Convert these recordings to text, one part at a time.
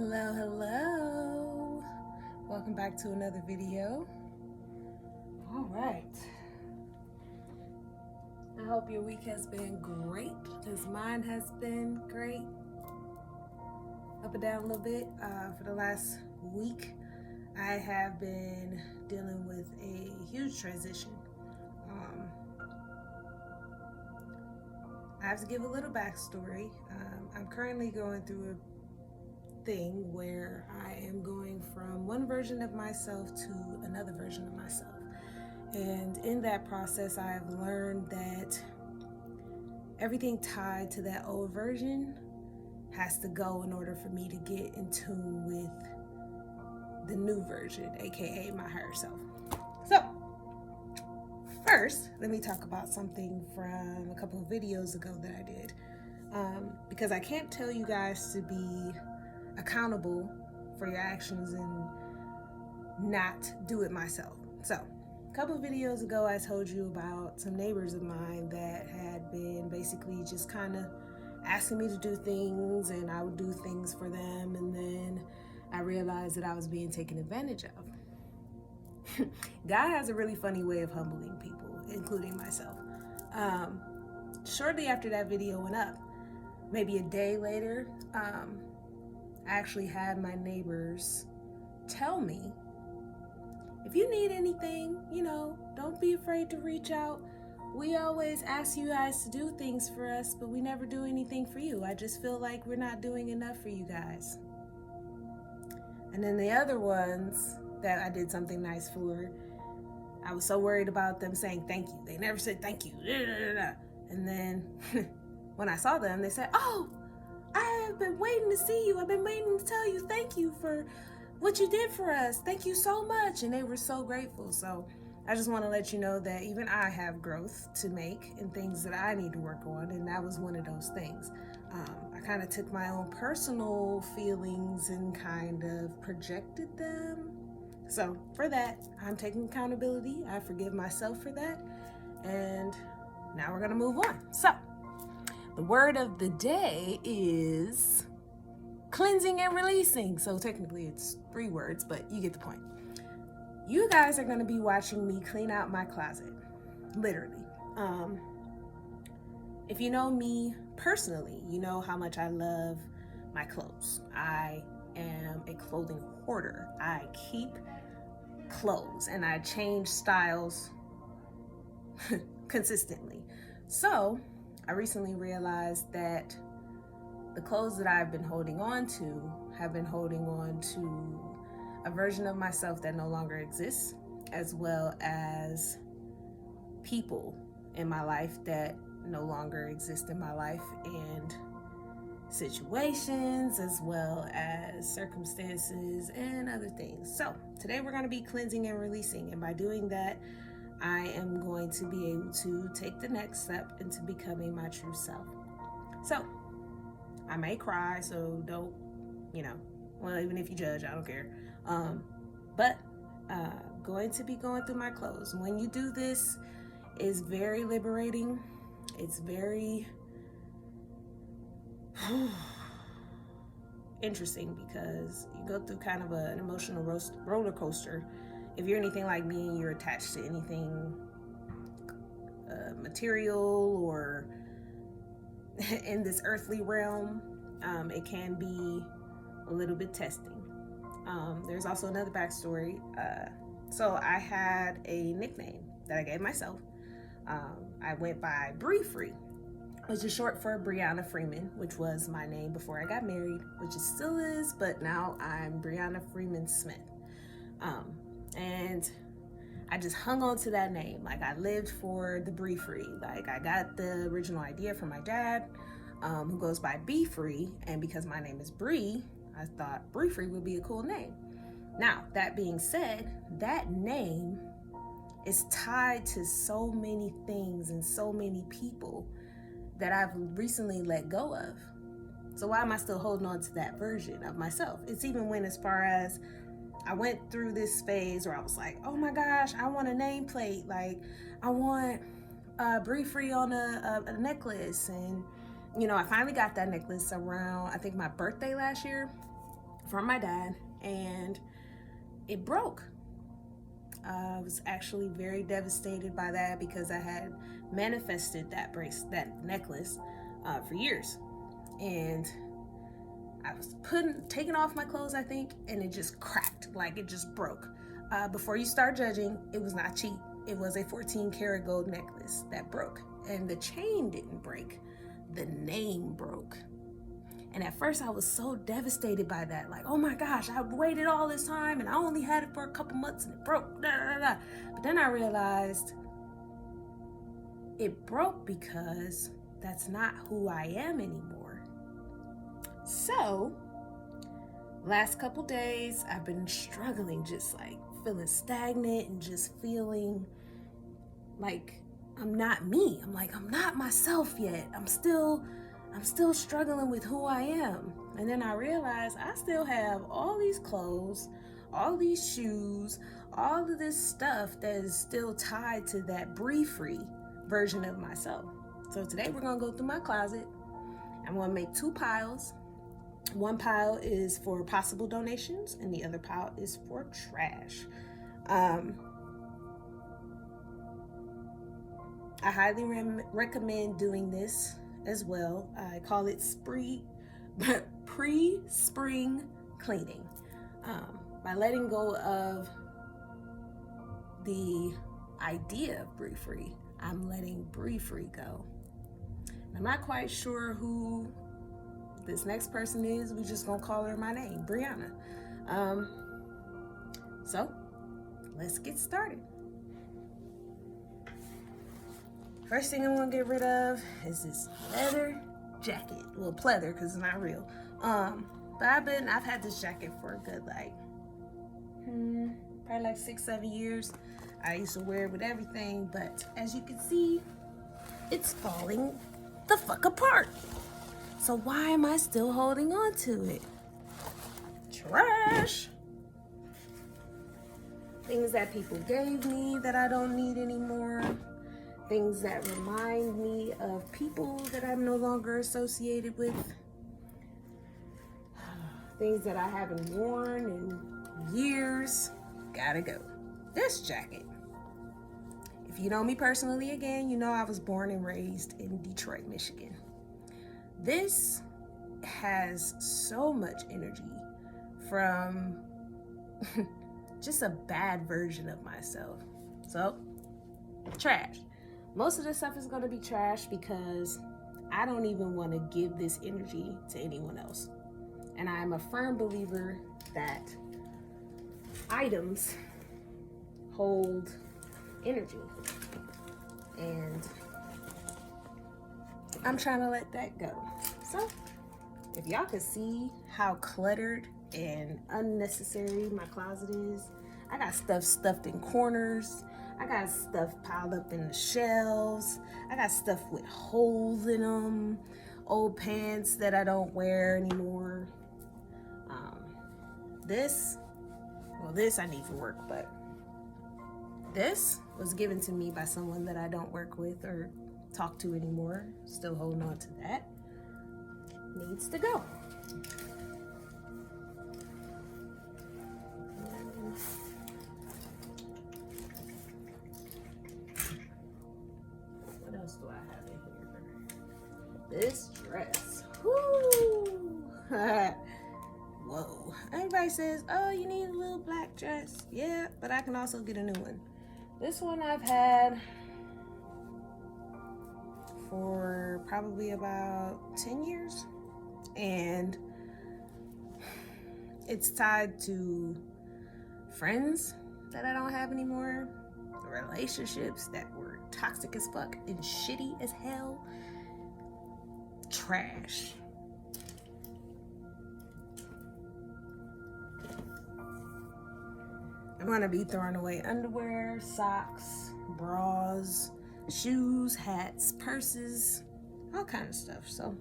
Hello, hello. Welcome back to another video. All right. I hope your week has been great, because mine has been great. Up and down a little bit. For the last week, I have been dealing with a huge transition. I have to give a little backstory. I'm currently going through a thing where I am going from one version of myself to another version of myself. And in that process, I have learned that everything tied to that old version has to go in order for me to get in tune with the new version, aka my higher self. So, first, let me talk about something from a couple of videos ago that I did. Because I can't tell you guys to be accountable for your actions and not do it myself. So, a couple of videos ago, I told you about some neighbors of mine that had been basically just kind of asking me to do things, and I would do things for them, and then I realized that I was being taken advantage of. God has a really funny way of humbling people, including myself. Shortly after that video went up, maybe a day later, I actually had my neighbors tell me, if you need anything, don't be afraid to reach out. We always ask you guys to do things for us, but we never do anything for you. I just feel like we're not doing enough for you guys. And then the other ones that I did something nice for, I was so worried about them saying thank you. They never said thank you. And then when I saw them, they said, oh, I have been waiting to see you. I've been waiting to tell you thank you for what you did for us. Thank you so much. And they were so grateful. So I just want to let you know that even I have growth to make and things that I need to work on. And that was one of those things. I kind of took my own personal feelings and kind of projected them. So for that, I'm taking accountability. I forgive myself for that. And now we're going to move on. So the word of the day is cleansing and releasing. So technically it's 3 words, but you get the point. You guys are going to be watching me clean out my closet, literally. If you know me personally, you know how much I love my clothes. I am a clothing hoarder. I keep clothes and I change styles consistently. So I recently realized that the clothes that I've been holding on to have been holding on to a version of myself that no longer exists, as well as people in my life that no longer exist in my life, and situations as well as circumstances and other things. So today we're going to be cleansing and releasing, and by doing that, I am going to be able to take the next step into becoming my true self. So I may cry, so don't, well, even if you judge, I don't care. But going to be going through my clothes. When you do this, it's very liberating. It's very interesting because you go through kind of an emotional roller coaster. If you're anything like me and you're attached to anything material or in this earthly realm, it can be a little bit testing. There's also another backstory. So I had a nickname that I gave myself. I went by BriFree, which is short for Brianna Freeman, which was my name before I got married, which it still is, but now I'm Brianna Freeman Smith. And I just hung on to that name. Like, I lived for the BriFree. Like, I got the original idea from my dad, who goes by Be Free, and because my name is Bri, I thought BriFree would be a cool name. Now, that being said, that name is tied to so many things and so many people that I've recently let go of. So why am I still holding on to that version of myself? It's even when, as far as I went through this phase where I was like, oh my gosh, I want a nameplate. Like, I want BriFree on a necklace. And, I finally got that necklace around, I think, my birthday last year. from my dad, and it broke. I was actually very devastated by that because I had manifested that necklace for years, and I was taking off my clothes, I think, and it just cracked, like it just broke. Before you start judging, it was not cheap. It was a 14 karat gold necklace that broke, and the chain didn't break, the name broke. And at first I was so devastated by that, like, oh my gosh, I waited all this time and I only had it for a couple months and it broke, da, da, da. But then I realized it broke because that's not who I am anymore. So last couple days I've been struggling, just like feeling stagnant and just feeling like I'm not me. I'm like, I'm not myself yet. I'm still struggling with who I am. And then I realized I still have all these clothes, all these shoes, all of this stuff that is still tied to that BriFree version of myself. So today we're gonna go through my closet. I'm gonna make 2 piles. One pile is for possible donations and the other pile is for trash. I highly recommend doing this as well. I call it pre-spring cleaning. By letting go of the idea of BriFree, I'm letting BriFree go. I'm not quite sure who this next person is. We just gonna call her my name, Brianna. So let's get started. First thing I'm gonna get rid of is this leather jacket. Well, pleather, because it's not real. But I've had this jacket for a good probably like 6-7 years. I used to wear it with everything, but as you can see, it's falling the fuck apart. So why am I still holding on to it? Trash. Things that people gave me that I don't need anymore. Things that remind me of people that I'm no longer associated with. Things that I haven't worn in years. Gotta go. This jacket. If you know me personally again, you know I was born and raised in Detroit, Michigan. This has so much energy from just a bad version of myself. So, trash. Most of this stuff is going to be trash because I don't even want to give this energy to anyone else. And I am a firm believer that items hold energy. And I'm trying to let that go. So, if y'all could see how cluttered and unnecessary my closet is, I got stuff stuffed in corners. I got stuff piled up in the shelves. I got stuff with holes in them. Old pants that I don't wear anymore. This I need for work, but this was given to me by someone that I don't work with or talk to anymore. Still holding on to that. Needs to go. What else do I have in here? This dress. Woo! Whoa. Everybody says, oh, you need a little black dress. Yeah, but I can also get a new one. This one I've had for probably about 10 years. And it's tied to friends that I don't have anymore, relationships that were toxic as fuck and shitty as hell, trash. I'm gonna be throwing away underwear, socks, bras, shoes, hats, purses, all kind of stuff. So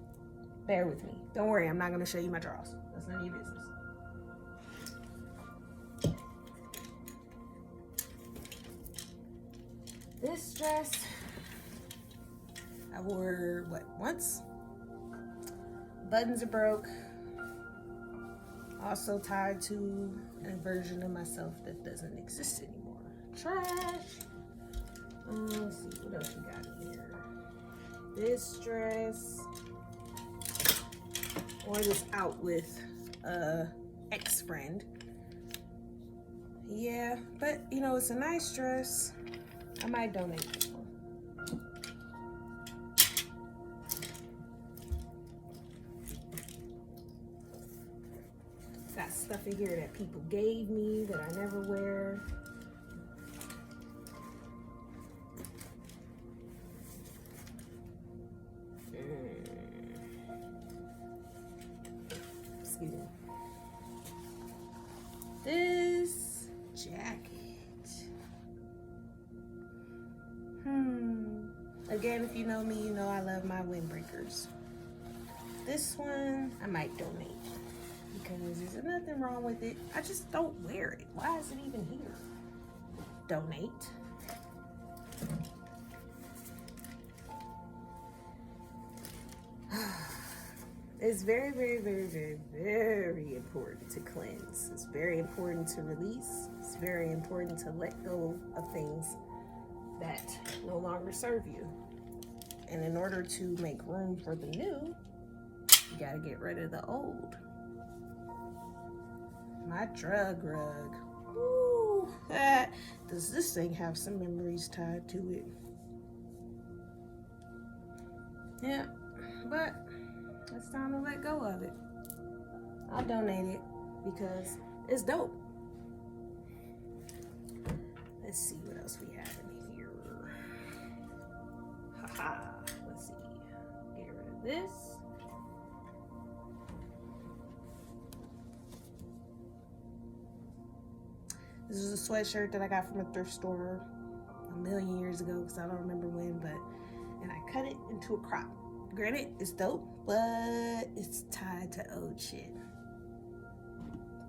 bear with me. Don't worry, I'm not gonna show you my drawers. That's none of your business. This dress, I wore, once? Buttons are broke. Also tied to a version of myself that doesn't exist anymore. Trash. Let's see, what else we got here? This dress. Or this out with ex-friend. Yeah, but you know, it's a nice dress. I might donate this one. Got stuff in here that people gave me that I never wear. Excuse me. This jacket. Again, if you know me, you know I love my windbreakers. This one, I might donate. Because there's nothing wrong with it. I just don't wear it. Why is it even here? Donate. It's very, very, very, very, very important to cleanse. It's very important to release. It's very important to let go of things that no longer serve you. And in order to make room for the new, you gotta get rid of the old. My drug rug. Ooh, does this thing have some memories tied to it? Yeah, but it's time to let go of it. I'll donate it because it's dope. Let's see what else we have in here. Haha. Let's see. Get rid of this. This is a sweatshirt that I got from a thrift store a million years ago because I don't remember when, and I cut it into a crop. Granted, it's dope, but it's tied to old shit.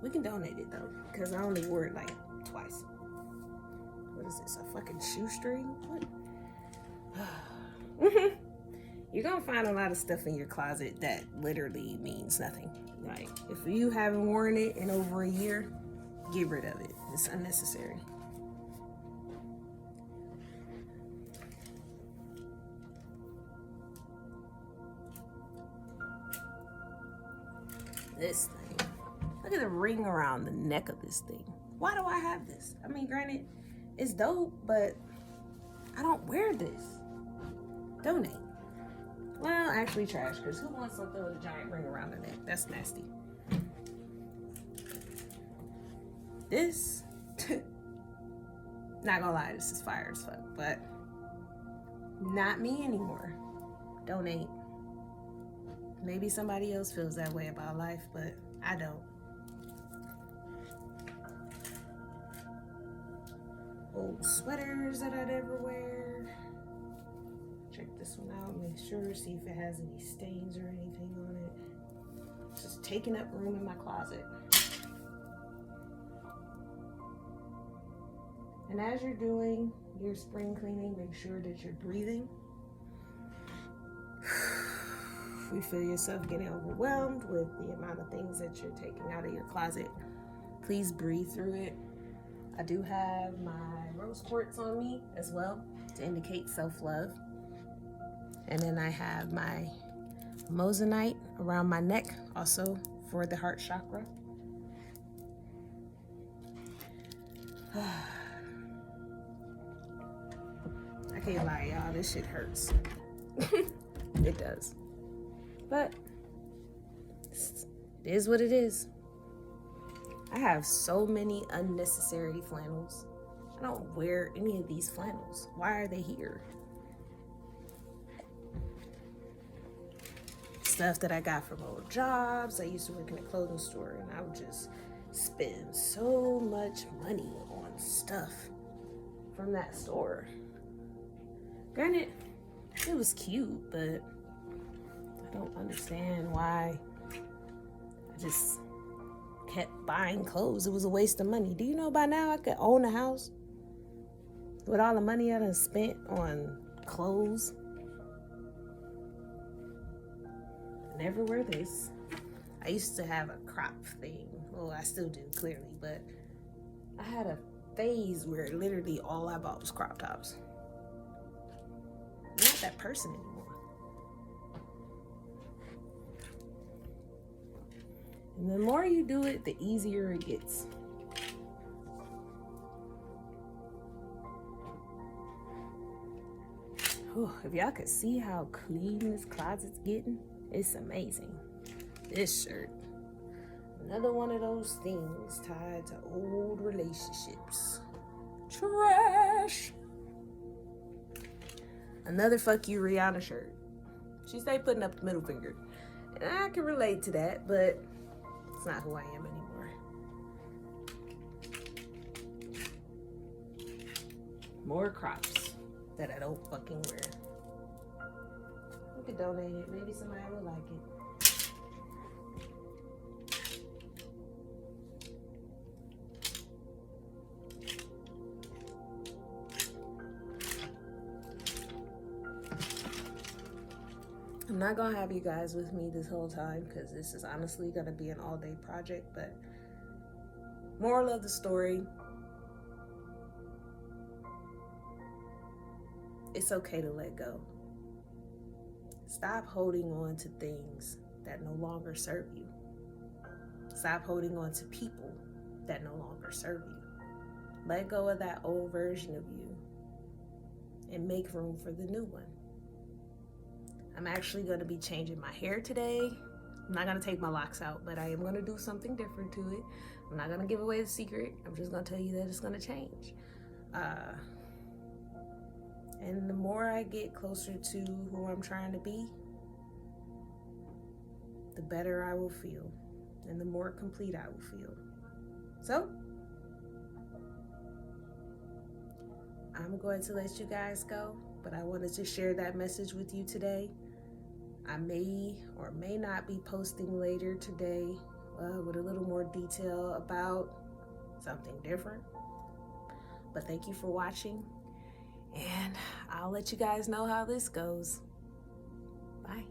We can donate it though, because I only wore it like twice. What is this, a fucking shoestring? What? You're gonna find a lot of stuff in your closet that literally means nothing. Like, if you haven't worn it in over a year, get rid of it. It's unnecessary. This thing. Look at the ring around the neck of this thing. Why do I have this? I mean, granted, it's dope, but I don't wear this. Donate. Well, actually trash, because who wants something with a giant ring around the neck? That's nasty. This, not gonna lie, this is fire as fuck, but not me anymore. Donate. Maybe somebody else feels that way about life, but I don't. Old sweaters that I'd ever wear. Check this one out, make sure, see if it has any stains or anything on it. It's just taking up room in my closet. And as you're doing your spring cleaning, make sure that you're breathing. If you feel yourself getting overwhelmed with the amount of things that you're taking out of your closet, please breathe through it. I do have my rose quartz on me as well to indicate self-love. And then I have my moissanite around my neck, also for the heart chakra. I can't lie, y'all, this shit hurts. It does. But it is what it is. I have so many unnecessary flannels. I don't wear any of these flannels. Why are they here? Stuff that I got from old jobs. I used to work in a clothing store and I would just spend so much money on stuff from that store. Granted, it was cute, but I don't understand why I just kept buying clothes. It was a waste of money. Do you know by now I could own a house with all the money I done spent on clothes? Never wear this. I used to have a crop thing. Well, I still do, clearly, but I had a phase where literally all I bought was crop tops. I'm not that person anymore. And the more you do it, the easier it gets. Whew, if y'all could see how clean this closet's getting, it's amazing. This shirt, another one of those things tied to old relationships. Trash. Another fuck you Rihanna shirt. She stayed putting up the middle finger. And I can relate to that, but it's not who I am anymore. More crops that I don't fucking wear. We could donate it. Maybe somebody will like it. I'm not gonna have you guys with me this whole time because this is honestly gonna be an all-day project, but moral of the story, it's okay to let go. Stop holding on to things that no longer serve you. Stop holding on to people that no longer serve you. Let go of that old version of you and make room for the new one. I'm actually going to be changing my hair today. I'm not going to take my locks out, but I am going to do something different to it. I'm not going to give away the secret. I'm just going to tell you that it's going to change. And the more I get closer to who I'm trying to be, the better I will feel and the more complete I will feel. So, I'm going to let you guys go, but I wanted to share that message with you today. I may or may not be posting later today with a little more detail about something different. But thank you for watching, and I'll let you guys know how this goes. Bye.